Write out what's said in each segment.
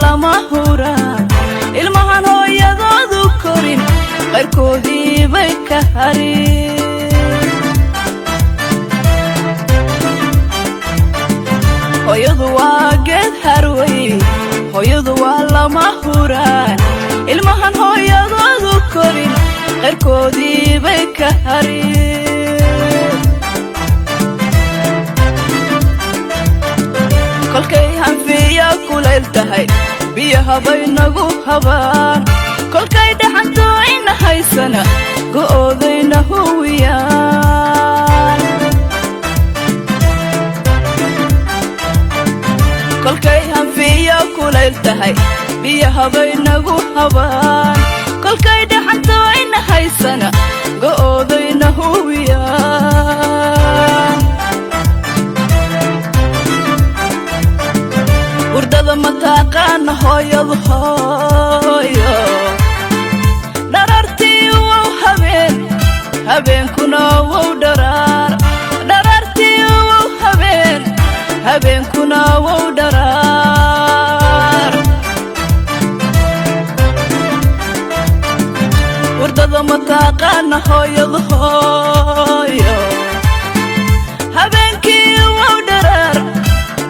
lama huraan ilmahan hooyadoodu korin qayrkoodii bay ka harin hooyadu waa geed harway hooyadu waa lama huraan ilmahan hooyadoodu korin qayrkoodii bay ka harin kolkay hanfiya kulayl tahay biyaha bay nagu habaan kolkay dhaxanto ina haysana go'oodayna huwiyaan kolkay hanfiya kulayl tahay biyaha bay nagu habaan kolkay dhaxanto ina haysana go'oodayna huwiyaan hurdada mataqaana hooyadu hooyo dharartii wow habeenkuna wow dharaar dharartii wow habeenkuna wow dharaar hurdada mataqaana hooyadu hooyo habeenkii wow dharaar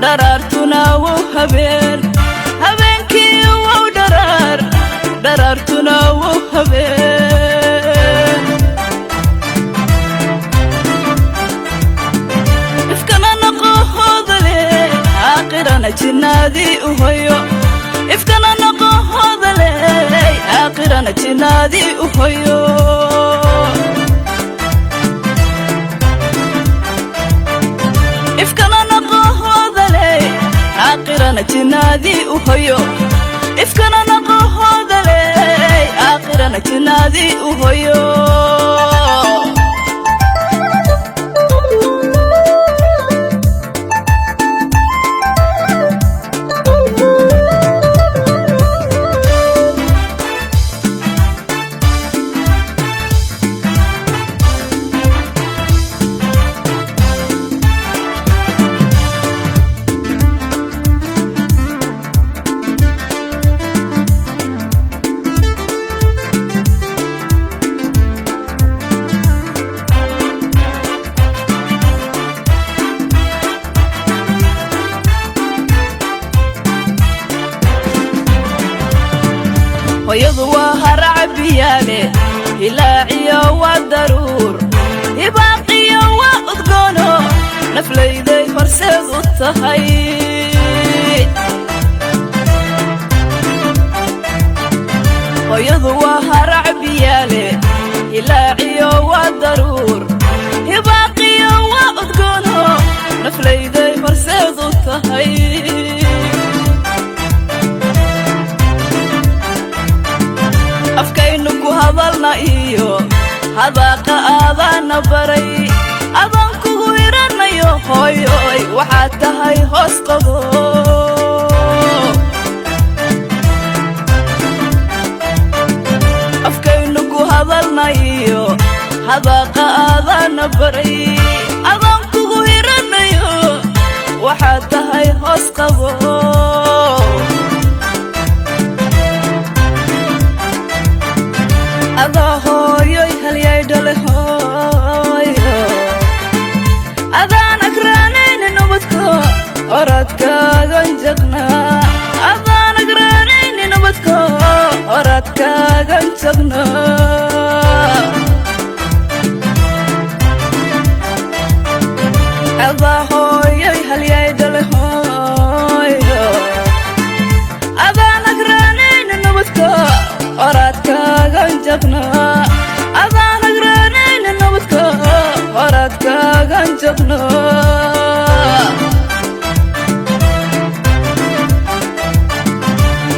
dharartuna wow habeenkii wow dharaar dharartuna wow habeen ifkana naqohoodale aakhirana jinnaadii u hoyo ifkana naqohoodale aakhirana jinnaadii u hoyo آخرنا جنادي وهيو إفكنا نقوه ذلي آخرنا جنادي وهيو ويضوى هرعبيالي هلاعي والضرور يباقي وأذقونه نفلي ذي فرسيض التخيل ويضوى هرعبيالي هلاعي والضرور يباقي وأذقونه نفلي ذي فرسيض التخيل afkaynu ku hadalna iyo hadaaqa aadana baray adan kugu iranayo hooyoy waxaad tahay hoos qabo afkaynu ku hadalna iyo hadaaqa aadana baray adan kugu iranayo waxaad tahay hoos qabo أذا هوي هليا يدله هوي أذا نكرانين نبتكو أردك غنجقنا أذا نكرانين نبتكو أردك غنجقنا أذا هوي هليا يدله هوي أذا نكرانين نبتكو أردك غنجقنا أذا نقرانين نبتكو أردك غنجقنا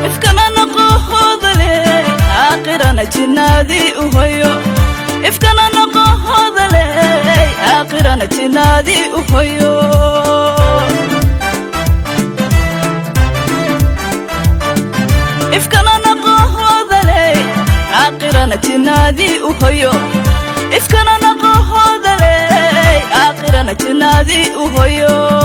إفكنا نقوه ذلي آخرنا جنادي وهيو إفكنا نقوه ذلي آخرنا جنادي وهيو إفكنا نقوه ذلي آخرنا جنادي وهيو إفكنا نقوه ذلي آخرنا جنادي وهيو